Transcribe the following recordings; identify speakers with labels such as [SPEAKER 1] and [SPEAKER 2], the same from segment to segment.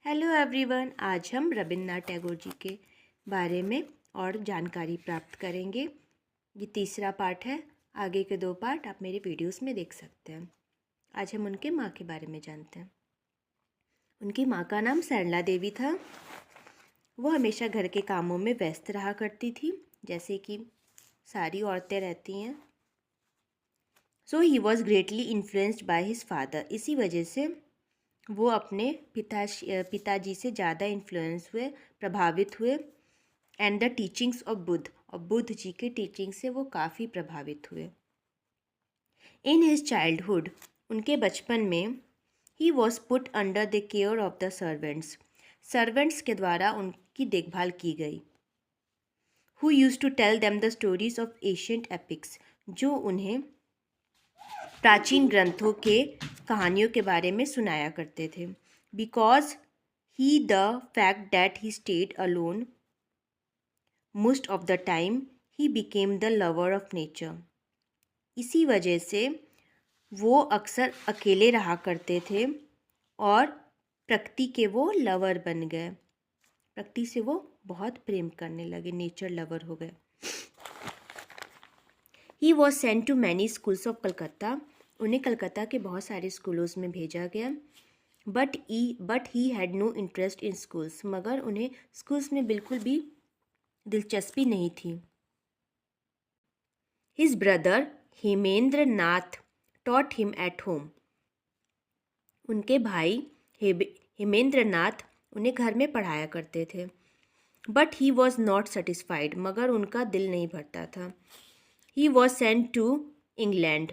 [SPEAKER 1] Hello everyone, आज हम रविन्द्रनाथ टैगोर जी के बारे में और जानकारी प्राप्त करेंगे। ये तीसरा पार्ट है। आगे के 2 पार्ट आप मेरे वीडियोस में देख सकते हैं। आज हम उनके माँ के बारे में जानते हैं। उनकी माँ का नाम सरला देवी था। वो हमेशा घर के कामों में व्यस्त रहा करती थी, जैसे कि सारी औरतें रहती हैं। So he was greatly influenced by his father. इसी वजह से वो अपने पिताजी से ज़्यादा इन्फ्लुएंस हुए, प्रभावित हुए। And the teachings of Buddha, और बुद्ध जी के टीचिंग से वो काफ़ी प्रभावित हुए। इन हिज चाइल्डहुड, उनके बचपन में, he was put under the care of the servants के द्वारा उनकी देखभाल की गई। Who used to tell them the stories of ancient epics, जो उन्हें प्राचीन ग्रंथों के कहानियों के बारे में सुनाया करते थे। Because he the fact that he stayed alone most of the time, he became the lover of nature. इसी वजह से वो अक्सर अकेले रहा करते थे और प्रकृति के वो लवर बन गए। प्रकृति से वो बहुत प्रेम करने लगे, नेचर लवर हो गए। He was sent to many schools of Calcutta, उन्हें कलकत्ता के बहुत सारे स्कूलों में भेजा गया। But he had no interest in schools, मगर उन्हें स्कूल्स में बिल्कुल भी दिलचस्पी नहीं थी। His brother Hemendra Nath taught him at home, उनके भाई हेमेंद्र नाथ उन्हें घर में पढ़ाया करते थे। But he was not satisfied, मगर उनका दिल नहीं भरता था। He was sent to England,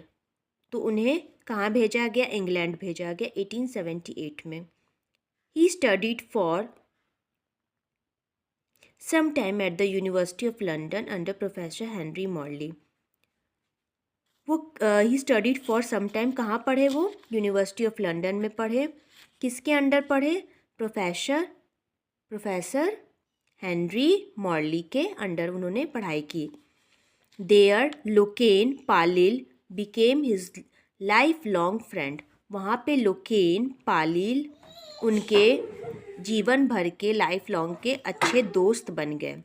[SPEAKER 1] तो उन्हें कहाँ भेजा गया? इंग्लैंड भेजा गया 1878 में। He studied for some time at the university of London under professor Henry Morley. वो he studied for some time कहाँ पढ़े? वो यूनिवर्सिटी ऑफ लंदन में पढ़े। किसके अंडर पढ़े? प्रोफेसर हेनरी मॉर्ली के अंडर उन्होंने पढ़ाई की। There Loken Palit became his lifelong friend, वहाँ पे लोकेन पालिल उनके जीवन भर के लाइफ लॉन्ग के अच्छे दोस्त बन गए।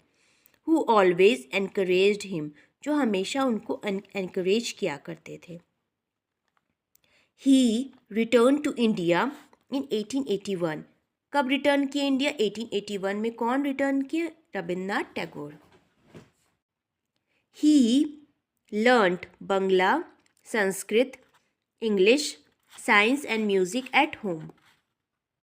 [SPEAKER 1] हु ऑलवेज एनकरेज्ड हिम, जो हमेशा उनको एनकरेज किया करते थे। ही रिटर्न टू इंडिया इन 1881, कब रिटर्न किया इंडिया? 1881 में। कौन रिटर्न किया? रविन्द्रनाथ टैगोर। ही learnt Bangla, Sanskrit, English, science and music at home.